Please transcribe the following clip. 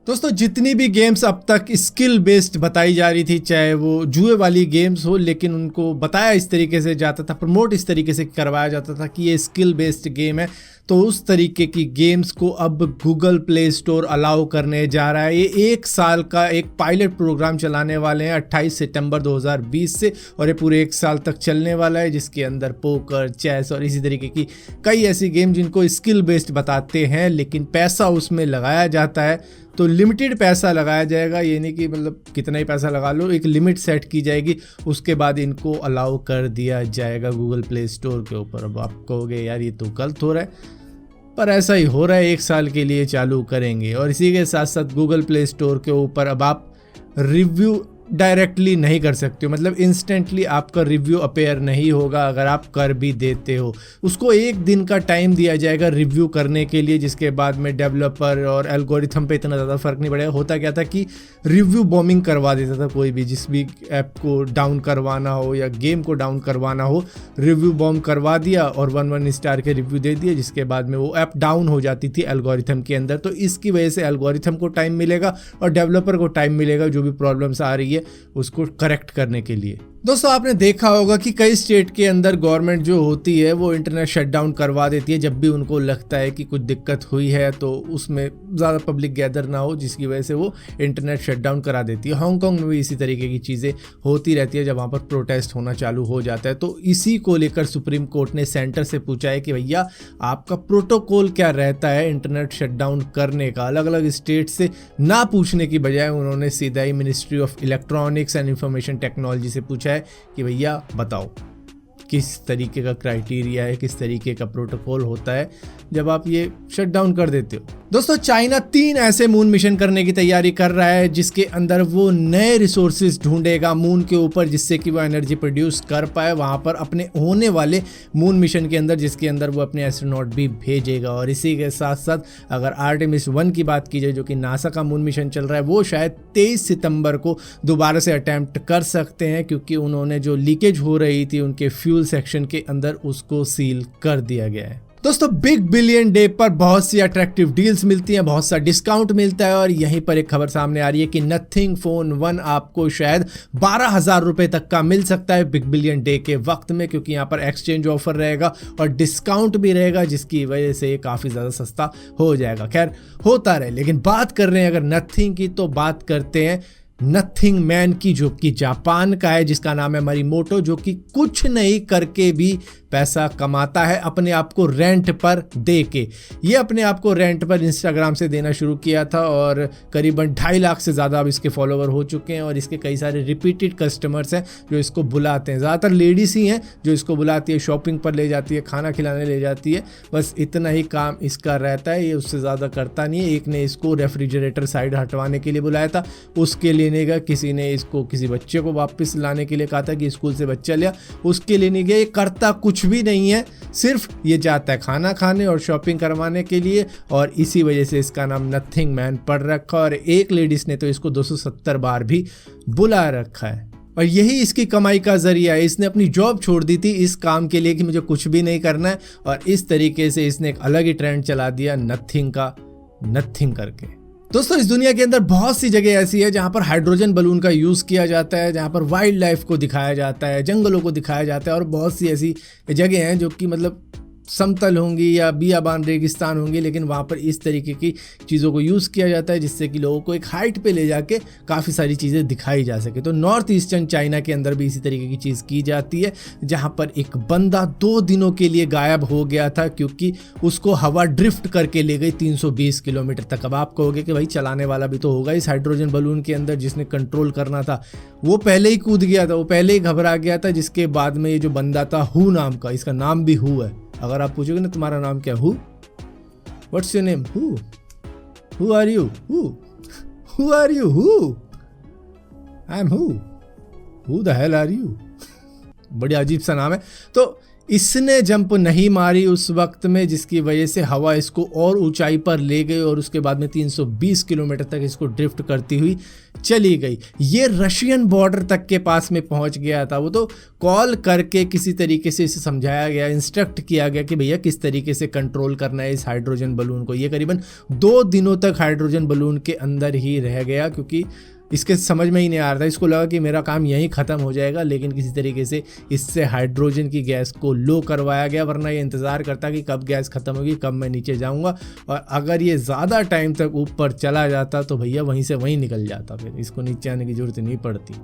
दोस्तों जितनी भी गेम्स अब तक स्किल बेस्ड बताई जा रही थी, चाहे वो जुए वाली गेम्स हो, लेकिन उनको बताया इस तरीके से जाता था, प्रमोट इस तरीके से करवाया जाता था कि ये स्किल बेस्ड गेम है, तो उस तरीके की गेम्स को अब गूगल प्ले स्टोर अलाउ करने जा रहा है। ये 1 साल का एक पायलट प्रोग्राम चलाने वाले हैं 28 सितंबर 2020 से, और ये पूरे 1 साल तक चलने वाला है, जिसके अंदर पोकर, चेस और इसी तरीके की कई ऐसी गेम जिनको स्किल बेस्ड बताते हैं, लेकिन पैसा उसमें लगाया जाता है। तो लिमिटेड पैसा लगाया जाएगा, ये नहीं कि मतलब कितना ही पैसा लगा लो, एक लिमिट सेट की जाएगी, उसके बाद इनको अलाउ कर दिया जाएगा गूगल प्ले स्टोर के ऊपर। अब आप कहोगे यार ये तो गलत हो रहा है, पर ऐसा ही हो रहा है, 1 साल के लिए चालू करेंगे। और इसी के साथ साथ गूगल प्ले स्टोर के ऊपर अब आप रिव्यू डायरेक्टली नहीं कर सकते हो, मतलब इंस्टेंटली आपका रिव्यू अपेयर नहीं होगा। अगर आप कर भी देते हो, उसको 1 दिन का टाइम दिया जाएगा रिव्यू करने के लिए, जिसके बाद में डेवलपर और एल्गोरिथम पे इतना ज़्यादा फर्क नहीं पड़ेगा। होता क्या था कि रिव्यू बॉम्बिंग करवा देता था, कोई भी जिस भी ऐप को डाउन करवाना हो या गेम को डाउन करवाना हो, रिव्यू बॉम्ब करवा दिया और 1 स्टार के रिव्यू दे दिए, जिसके बाद में वो ऐप डाउन हो जाती थी एल्गोरिथम के अंदर। तो इसकी वजह से एल्गोरिथम को टाइम मिलेगा और डेवलपर को टाइम मिलेगा जो भी प्रॉब्लम्स आ रही है उसको करेक्ट करने के लिए। दोस्तों आपने देखा होगा कि कई स्टेट के अंदर गवर्नमेंट जो होती है वो इंटरनेट शटडाउन करवा देती है जब भी उनको लगता है कि कुछ दिक्कत हुई है, तो उसमें ज़्यादा पब्लिक गैदर ना हो, जिसकी वजह से वो इंटरनेट शटडाउन करा देती है। हांगकांग में भी इसी तरीके की चीज़ें होती रहती है जब वहाँ पर प्रोटेस्ट होना चालू हो जाता है। तो इसी को लेकर सुप्रीम कोर्ट ने सेंटर से पूछा है कि भैया आपका प्रोटोकॉल क्या रहता है इंटरनेट शटडाउन करने का। अलग अलग स्टेट से ना पूछने की बजाय उन्होंने सीधा ही ministry of electronics and information technology से पूछा है कि भैया बताओ किस तरीके का क्राइटेरिया है, किस तरीके का प्रोटोकॉल होता है जब आप ये शट डाउन कर देते हो। दोस्तों चाइना 3 ऐसे मून मिशन करने की तैयारी कर रहा है जिसके अंदर वो नए रिसोर्सेज ढूंढेगा मून के ऊपर, जिससे कि वो एनर्जी प्रोड्यूस कर पाए वहां पर अपने होने वाले मून मिशन के अंदर, जिसके अंदर वो अपने एस्ट्रोनॉट भी भेजेगा। और इसी के साथ साथ अगर आर्टेमिस 1 की बात की जाए जो कि नासा का मून मिशन चल रहा है, वो शायद 23 सितंबर को दोबारा से अटेम्प्ट कर सकते हैं, क्योंकि उन्होंने जो लीकेज हो रही थी उनके फ्यूल सेक्शन के अंदर उसको सील कर दिया गया है। दोस्तों बिग बिलियन डे पर बहुत सी अट्रैक्टिव डील्स मिलती हैं, बहुत सा डिस्काउंट मिलता है, और यहीं पर एक खबर सामने आ रही है कि नथिंग फोन 1 आपको शायद 12,000 रुपए तक का मिल सकता है बिग बिलियन डे के वक्त में, क्योंकि यहाँ पर एक्सचेंज ऑफर रहेगा और डिस्काउंट भी रहेगा, जिसकी वजह से ये काफ़ी ज़्यादा सस्ता हो जाएगा। खैर होता रहे, लेकिन बात कर रहे हैं अगर नथिंग की, तो बात करते हैं नथिंग मैन की, जो कि जापान का है, जिसका नाम है मरिमोटो, जो कि कुछ नहीं करके भी पैसा कमाता है अपने आप को रेंट पर दे के। ये अपने आप को रेंट पर इंस्टाग्राम से देना शुरू किया था और करीबन 2.5 लाख से ज़्यादा अब इसके फॉलोवर हो चुके हैं, और इसके कई सारे रिपीटेड कस्टमर्स हैं जो इसको बुलाते हैं। ज़्यादातर लेडीज़ ही हैं जो इसको बुलाती है, शॉपिंग पर ले जाती है, खाना खिलाने ले जाती है, बस इतना ही काम इसका रहता है, ये उससे ज़्यादा करता नहीं है। एक ने इसको रेफ्रिजरेटर साइड हटवाने के लिए बुलाया था, उसके लिए नहीं गया। किसी ने इसको किसी बच्चे को वापस लाने के लिए कहा था कि स्कूल से बच्चा लिया, उसके लिए नहीं गया। ये करता कुछ भी नहीं है, सिर्फ ये जाता है खाना खाने और शॉपिंग करवाने के लिए, और इसी वजह से इसका नाम नथिंग मैन पड़ रखा। और एक लेडीज ने तो इसको 270 बार भी बुला रखा है, और यही इसकी कमाई का जरिया है। इसने अपनी जॉब छोड़ दी थी इस काम के लिए कि मुझे कुछ भी नहीं करना है, और इस तरीके से इसने एक अलग ही ट्रेंड चला दिया नथिंग का, नथिंग करके। दोस्तों इस दुनिया के अंदर बहुत सी जगह ऐसी है जहाँ पर हाइड्रोजन बलून का यूज़ किया जाता है, जहाँ पर वाइल्ड लाइफ को दिखाया जाता है, जंगलों को दिखाया जाता है, और बहुत सी ऐसी जगह हैं जो कि मतलब समतल होंगी या बियाबान रेगिस्तान होंगी, लेकिन वहाँ पर इस तरीके की चीज़ों को यूज़ किया जाता है जिससे कि लोगों को एक हाइट पे ले जाके काफ़ी सारी चीज़ें दिखाई जा सके। तो नॉर्थ ईस्टर्न चाइना के अंदर भी इसी तरीके की चीज़ की जाती है, जहाँ पर एक बंदा 2 दिनों के लिए गायब हो गया था क्योंकि उसको हवा ड्रिफ्ट करके ले गई 320 किलोमीटर तक। अब आप कहोगे कि भाई चलाने वाला भी तो होगा इस हाइड्रोजन बलून के अंदर, जिसने कंट्रोल करना था वो पहले ही कूद गया था, वो पहले ही घबरा गया था, जिसके बाद में ये जो बंदा था हु नाम का, इसका नाम भी हु है। अगर आप पूछोगे ना तुम्हारा नाम क्या, who, what's your name, who are you, who are you, who, I am who the hell are you. बड़ी अजीब सा नाम है। तो इसने जंप नहीं मारी उस वक्त में, जिसकी वजह से हवा इसको और ऊंचाई पर ले गई और उसके बाद में 320 किलोमीटर तक इसको ड्रिफ्ट करती हुई चली गई। ये रशियन बॉर्डर तक के पास में पहुंच गया था। वो तो कॉल करके किसी तरीके से इसे समझाया गया, इंस्ट्रक्ट किया गया कि भैया किस तरीके से कंट्रोल करना है इस हाइड्रोजन बलून को। ये करीबन 2 दिनों तक हाइड्रोजन बलून के अंदर ही रह गया, क्योंकि इसके समझ में ही नहीं आ रहा था। इसको लगा कि मेरा काम यहीं ख़त्म हो जाएगा, लेकिन किसी तरीके से इससे हाइड्रोजन की गैस को लो करवाया गया, वरना ये इंतज़ार करता कि कब गैस ख़त्म होगी, कब मैं नीचे जाऊंगा। और अगर ये ज़्यादा टाइम तक ऊपर चला जाता तो भैया वहीं से वहीं निकल जाता, फिर इसको नीचे आने की ज़रूरत नहीं पड़ती।